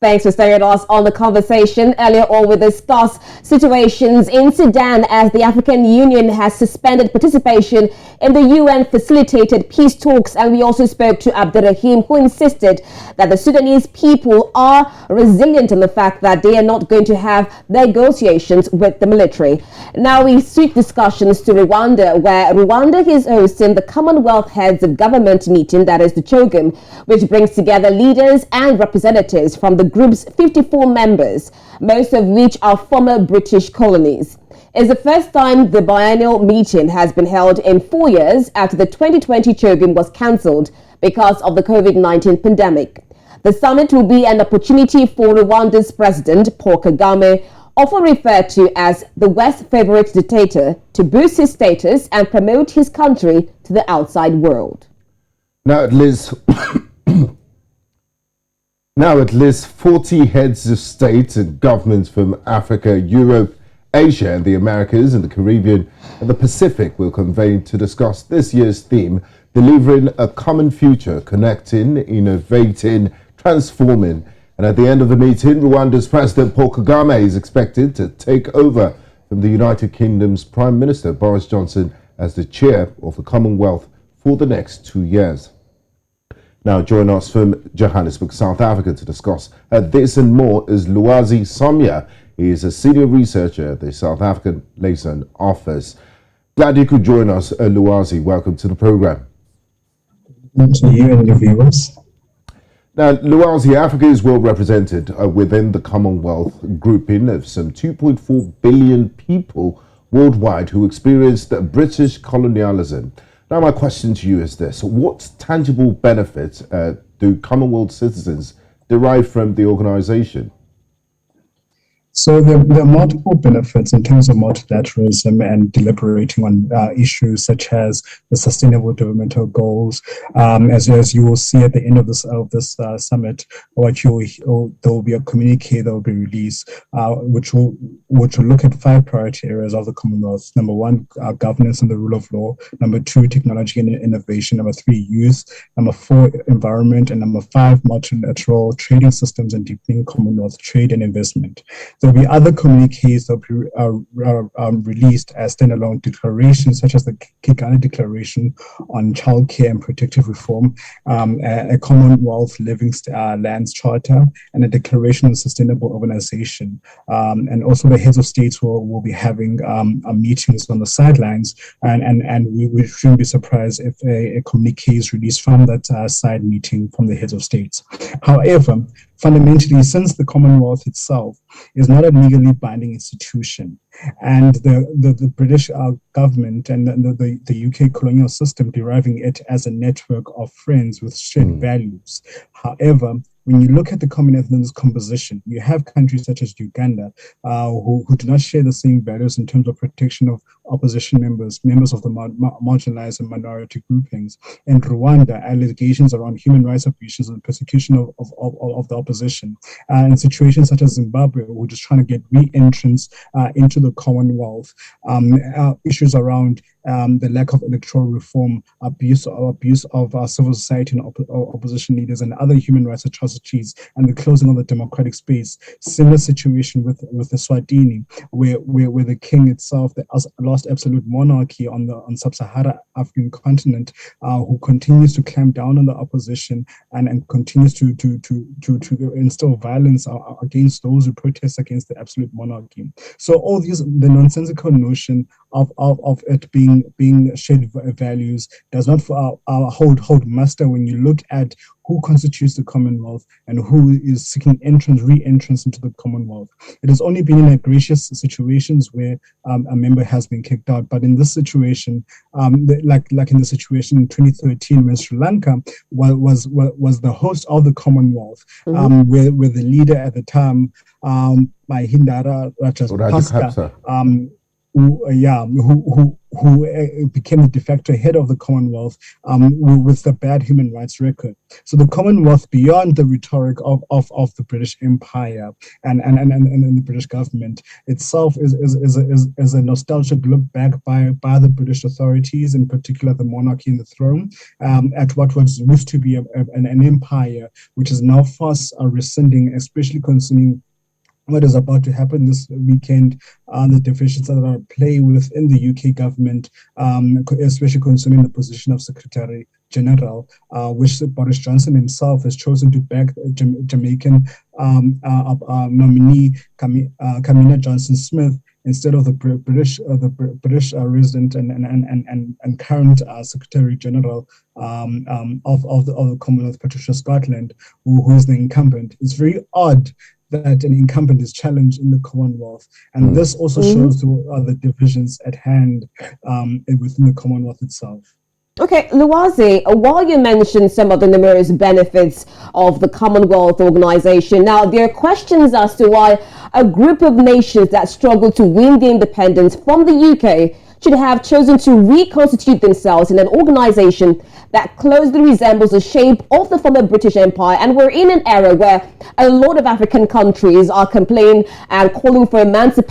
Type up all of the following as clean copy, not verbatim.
Thanks for staying with us on the conversation. Earlier on, we discussed situations in Sudan as the African Union has suspended participation in the UN-facilitated peace talks. And we also spoke to Abdurrahim, who insisted that the Sudanese people are resilient in the fact that they are not going to have negotiations with the military. Now we switch discussions to Rwanda, where Rwanda is hosting the Commonwealth Heads of Government meeting, that is the CHOGM, which brings together leaders and representatives from the group's 54 members, most of which are former British colonies. It's the first time the biennial meeting has been held in 4 years after the 2020 CHOGM was cancelled because of the COVID-19 pandemic. The summit will be an opportunity for Rwanda's president, Paul Kagame, often referred to as the West's favorite dictator, to boost his status and promote his country to the outside world. Now at least 40 heads of state and governments from Africa, Europe, Asia, and the Americas, and the Caribbean and the Pacific will convene to discuss this year's theme, delivering a common future, connecting, innovating, transforming. And at the end of the meeting, Rwanda's President Paul Kagame is expected to take over from the United Kingdom's Prime Minister Boris Johnson as the chair of the Commonwealth for the next 2 years. Now, join us from Johannesburg, South Africa to discuss this and more is Lwazi Somya. He is a senior researcher at the South African Liaison office. Glad you could join us, Lwazi. Welcome to the program. Thank you and the viewers. Now, Lwazi, Africa is well represented within the Commonwealth grouping of some 2.4 billion people worldwide who experienced British colonialism. Now, my question to you is this. What tangible benefits do Commonwealth citizens derive from the organization? So there are multiple benefits in terms of multilateralism and deliberating on issues such as the Sustainable Developmental Goals. As you will see at the end of this summit, there will be a communique that will be released, which will look at 5 priority areas of the Commonwealth. Number 1, governance and the rule of law. Number 2, technology and innovation. Number 3, youth. Number 4, environment. And number 5, multilateral trading systems and deepening Commonwealth trade and investment. There will be other communiques that will be released as standalone declarations, such as the Kigali Declaration on Childcare and Protective Reform, a Commonwealth Living Lands Charter, and a Declaration on Sustainable Urbanization. And also the heads of states will be having meetings on the sidelines, and we shouldn't be surprised if a communique is released from that side meeting from the heads of states. However, fundamentally, since the Commonwealth itself is not a legally binding institution, and the British government and the UK colonial system deriving it as a network of friends with shared values. However, when you look at the Commonwealth's composition, you have countries such as Uganda who do not share the same values in terms of protection of opposition members of the marginalized and minority groupings. In Rwanda, allegations around human rights abuses and persecution of the opposition. In situations such as Zimbabwe, we're just trying to get re-entrance into the Commonwealth. Issues around the lack of electoral reform, abuse of civil society and opposition leaders, and other human rights atrocities, and the closing of the democratic space. Similar situation with the Swatini, where the king itself, the last absolute monarchy on sub-Saharan African continent, who continues to clamp down on the opposition and continues to instill violence against those who protest against the absolute monarchy. So all these, the nonsensical notion of it being shared values does not hold muster when you look at who constitutes the Commonwealth and who is seeking re-entrance into the Commonwealth. It has only been in egregious situations where a member has been kicked out. But in this situation, like in the situation in 2013, when Sri Lanka was the host of the Commonwealth, where the leader at the time, Mahindra Rajapaksa, who became the de facto head of the Commonwealth with a bad human rights record. So the Commonwealth, beyond the rhetoric of the British Empire and the British government itself, is a nostalgic look back by the British authorities, in particular the monarchy in the throne, at what was used to be an empire, which is now fast rescinding, especially concerning what is about to happen this weekend, the deficiencies that are at play within the UK government, especially concerning the position of Secretary General, which Boris Johnson himself has chosen to back Jamaican nominee Kamina Johnson-Smith instead of the British resident and current Secretary General of the Commonwealth, Patricia Scotland, who is the incumbent. It's very odd that an incumbent is challenged in the Commonwealth. And this also shows the divisions at hand within the Commonwealth itself. Okay, Lwazi, while you mentioned some of the numerous benefits of the Commonwealth organization, now there are questions as to why a group of nations that struggled to win the independence from the UK should have chosen to reconstitute themselves in an organization that closely resembles the shape of the former British Empire. And we're in an era where a lot of African countries are complaining and calling for emancipation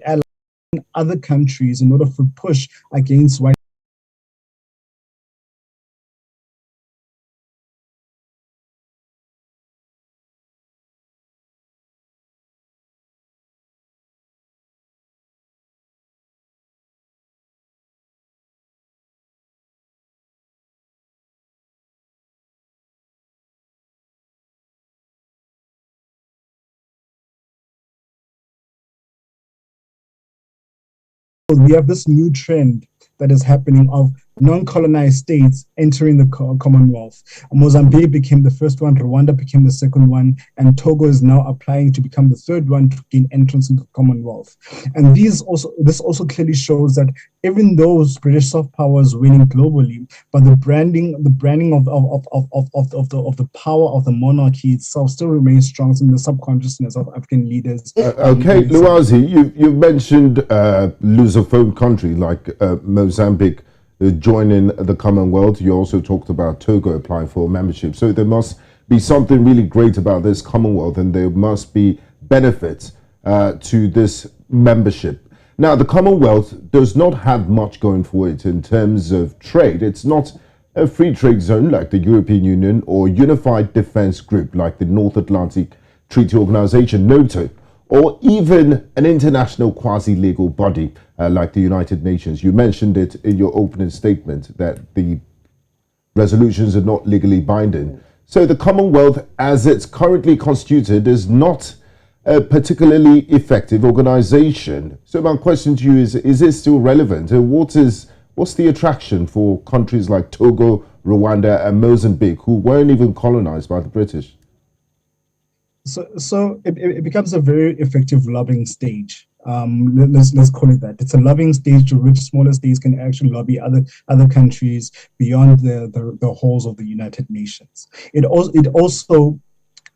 Allies in other countries in order to push against white we have this new trend that is happening of non-colonized states entering the Commonwealth. Mozambique became the first one, Rwanda became the second one, and Togo is now applying to become the third one to gain entrance into the Commonwealth. And this also clearly shows that even though British soft power is winning globally, but the branding of the power of the monarchy itself still remains strong in the subconsciousness of African leaders. Okay, Lwazi, you mentioned Lusophone country like Mozambique joining the Commonwealth. You also talked about Togo applying for membership. So there must be something really great about this Commonwealth, and there must be benefits to this membership. Now, the Commonwealth does not have much going for it in terms of trade. It's not a free trade zone like the European Union or Unified Defence Group like the North Atlantic Treaty Organization, NATO, or even an international quasi-legal body like the United Nations. You mentioned it in your opening statement that the resolutions are not legally binding. So the Commonwealth, as it's currently constituted, is not a particularly effective organization. So my question to you is it still relevant? What's the attraction for countries like Togo, Rwanda, and Mozambique, who weren't even colonized by the British? So it becomes a very effective lobbying stage. Let's call it that. It's a lobbying stage to which smaller states can actually lobby other countries beyond the halls of the United Nations. It also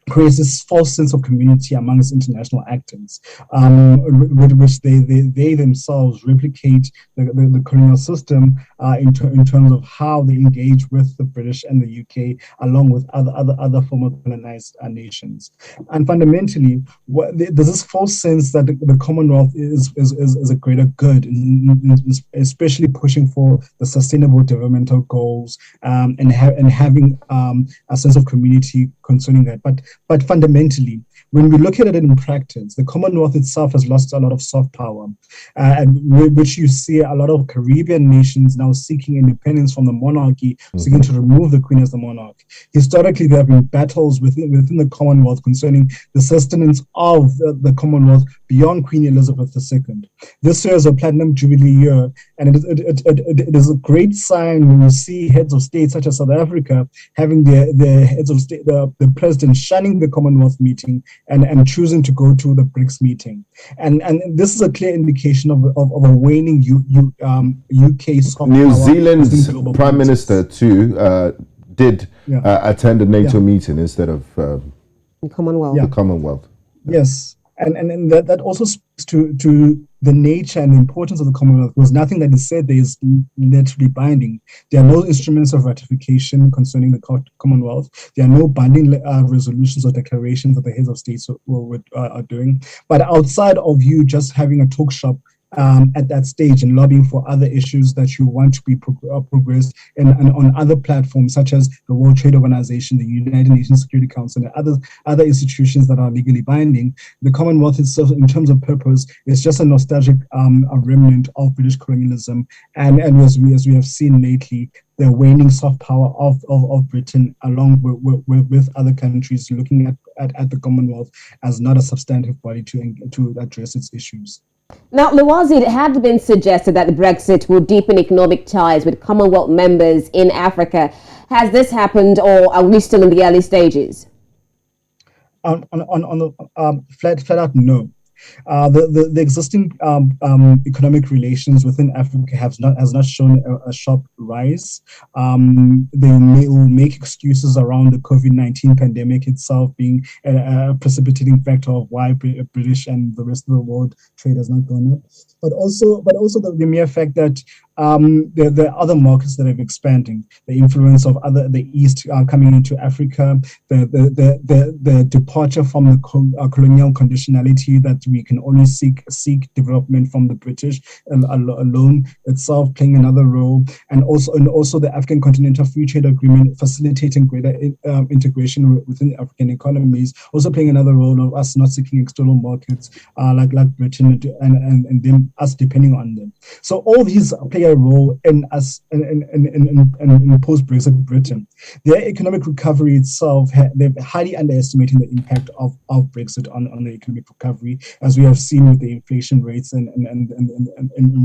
creates this false sense of community amongst international actors, with which they themselves replicate the colonial system in terms of how they engage with the British and the UK, along with other former colonized nations. And fundamentally, there's this false sense that the Commonwealth is a greater good, especially pushing for the sustainable developmental goals, and having a sense of community concerning that. But fundamentally, when we look at it in practice, the Commonwealth itself has lost a lot of soft power, and which you see a lot of Caribbean nations now seeking independence from the monarchy, seeking to remove the Queen as the monarch. Historically, there have been battles within the Commonwealth concerning the sustenance of the Commonwealth beyond Queen Elizabeth II. This year is a Platinum Jubilee year, and it is a great sign when you see heads of state such as South Africa having their heads of state, the president shunning the Commonwealth meeting and choosing to go to the BRICS meeting. And this is a clear indication of a waning UK soft New power. Zealand's Prime Minister too did attend a NATO meeting instead of Commonwealth. the Commonwealth. Yes. And that also speaks to the nature and the importance of the Commonwealth. There was nothing that is said there is literally binding. There are no instruments of ratification concerning the Commonwealth. There are no binding resolutions or declarations that the heads of states are doing. But outside of you just having a talk shop at that stage and lobbying for other issues that you want to be progressed and on other platforms such as the World Trade Organization, the United Nations Security Council, and other institutions that are legally binding, the Commonwealth itself, in terms of purpose, is just a nostalgic a remnant of British colonialism, and as we have seen lately, the waning soft power of Britain, along with other countries, looking at the Commonwealth as not a substantive body to address its issues. Now, Lwazi, it had been suggested that Brexit will deepen economic ties with Commonwealth members in Africa. Has this happened, or are we still in the early stages? On the flat out, no. The existing economic relations within Africa has not shown a sharp rise. They will make excuses around the COVID-19 pandemic itself being a precipitating factor of why British and the rest of the world trade has not gone up. But also the mere fact that there are other markets that are expanding. The influence of the East coming into Africa, the departure from the colonial conditionality that we can only seek development from the British alone itself playing another role, and also the African Continental Free Trade Agreement facilitating greater integration within African economies, also playing another role of us not seeking external markets like Britain and them us depending on them. So all these play a role in us in post-Brexit Britain. Their economic recovery itself, they're highly underestimating the impact of Brexit on the economic recovery, as we have seen with the inflation rates and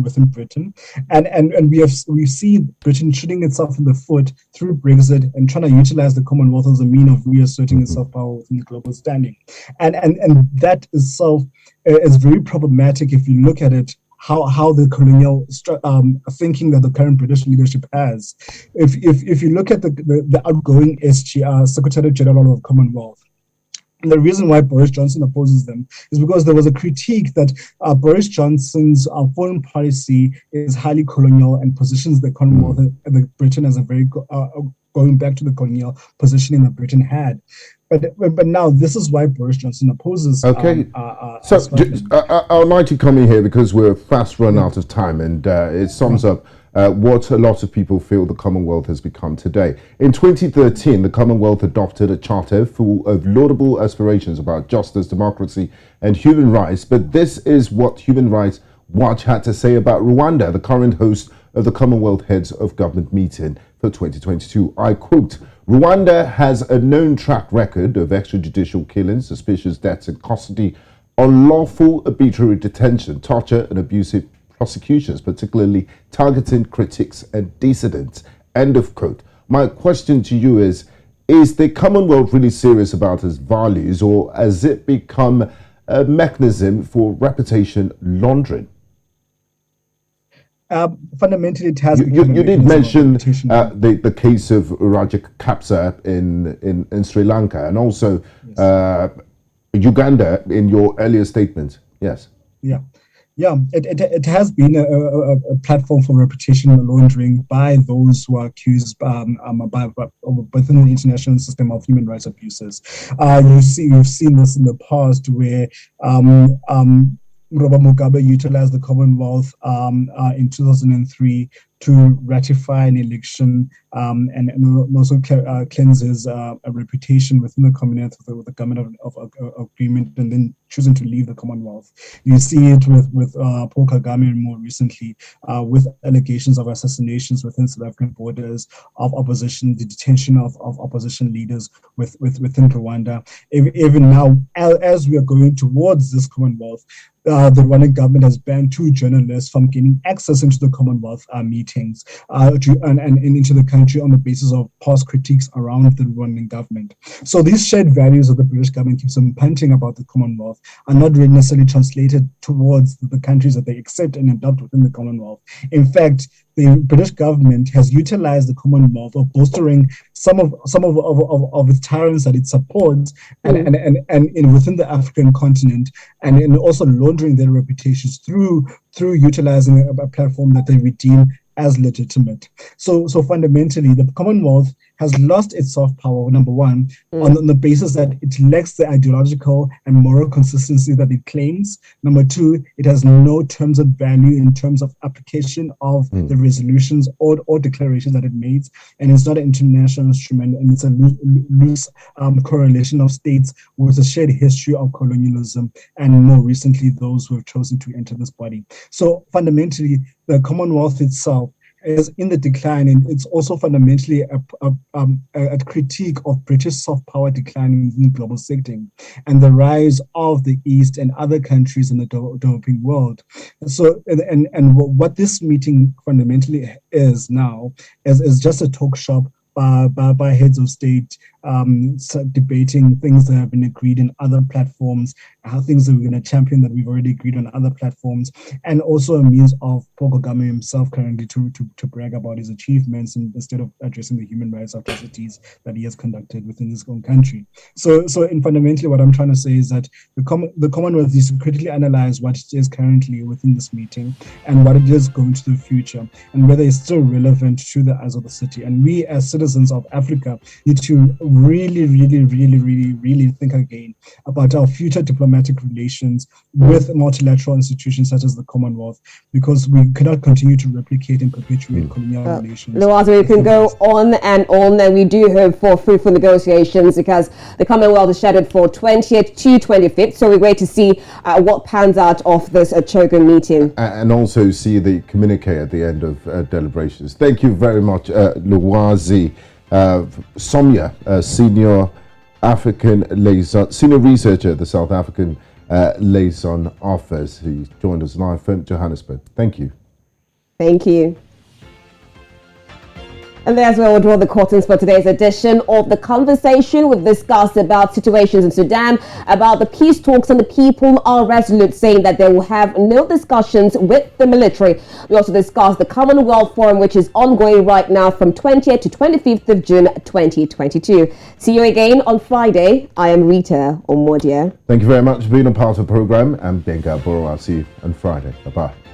within Britain, and we see Britain shooting itself in the foot through Brexit and trying to utilize the Commonwealth as a means of reasserting its self-power within the global standing, and that itself is very problematic if you look at it. How the colonial thinking that the current British leadership has. If you look at the outgoing SGR, Secretary General of Commonwealth, and the reason why Boris Johnson opposes them is because there was a critique that Boris Johnson's foreign policy is highly colonial and positions the Commonwealth, the Britain, as a very going back to the colonial positioning that Britain had. But now this is why Boris Johnson opposes. Okay, so I would like to come in here because we're fast run out of time, and it sums up what a lot of people feel the Commonwealth has become today. In 2013, the Commonwealth adopted a charter full of laudable aspirations about justice, democracy, and human rights. But this is what Human Rights Watch had to say about Rwanda, the current host of the Commonwealth Heads of Government meeting for 2022. I quote, "Rwanda has a known track record of extrajudicial killings, suspicious deaths in custody, unlawful arbitrary detention, torture, and abusive prosecutions, particularly targeting critics and dissidents." End of quote. My question to you is Is the Commonwealth really serious about its values, or has it become a mechanism for reputation laundering? Fundamentally, it has. You did mention the case of Rajapaksa in Sri Lanka, and also Uganda in your earlier statement. Yes. Yeah, it has been a platform for reputation laundering by those who are accused within the international system of human rights abuses. You've seen this in the past where Robert Mugabe utilized the Commonwealth in 2003 to ratify an election and also cleanse his reputation within the Commonwealth with the government of agreement, and then choosing to leave the Commonwealth. You see it with Paul Kagame, and more recently with allegations of assassinations within South African borders, of opposition, the detention of opposition leaders within Rwanda. Even now, as we are going towards this Commonwealth, the Rwandan government has banned 2 journalists from gaining access into the Commonwealth meetings and into the country on the basis of past critiques around the Rwandan government. So these shared values of the British government keeps them panting about the Commonwealth are not really necessarily translated towards the countries that they accept and adopt within the Commonwealth. In fact, the British government has utilized the Commonwealth of bolstering some of its tyrants that it supports and within the African continent, and also laundering their reputations through utilizing a platform that they redeem as legitimate. So fundamentally, the Commonwealth has lost its soft power, number one, on the basis that it lacks the ideological and moral consistency that it claims. Number two, it has no terms of value in terms of application of the resolutions or declarations that it makes, and it's not an international instrument, and it's a loose correlation of states with a shared history of colonialism, and more recently, those who have chosen to enter this body. So fundamentally, the Commonwealth itself is in the decline, and it's also fundamentally a critique of British soft power declining in the global setting and the rise of the East and other countries in the developing world. So, and what this meeting fundamentally is now is just a talk shop by heads of state debating things that have been agreed in other platforms, how things that we're going to champion that we've already agreed on other platforms, and also a means of Paul Kagame himself currently to brag about his achievements instead of addressing the human rights atrocities that he has conducted within his own country. So in fundamentally what I'm trying to say is that the Commonwealth needs to critically analyze what it is currently within this meeting and what it is going to the future, and whether it's still relevant to the eyes of the city. And we as citizens of Africa need to really think again about our future diplomatic relations with multilateral institutions such as the Commonwealth, because we cannot continue to replicate and perpetuate colonial relations. Lwazi, we can go on, and we do hope for fruitful negotiations, because the Commonwealth is scheduled for 20th to 25th, so we wait to see what pans out of this CHOGM meeting. And also see the communique at the end of deliberations. Thank you very much, Lwazi Somya, Senior African Liaison, Senior Researcher at the South African Liaison Office, who joined us live from Johannesburg. Thank you. Thank you. And there's where we'll draw the curtains for today's edition of The Conversation. We've discussed about situations in Sudan, about the peace talks, and the people are resolute, saying that they will have no discussions with the military. We also discussed the Commonwealth Forum, which is ongoing right now from 20th to 25th of June 2022. See you again on Friday. I am Rita Omodia. Thank you very much for being a part of the program. I'm Gbenga Aborowa. I'll see you on Friday. Bye-bye.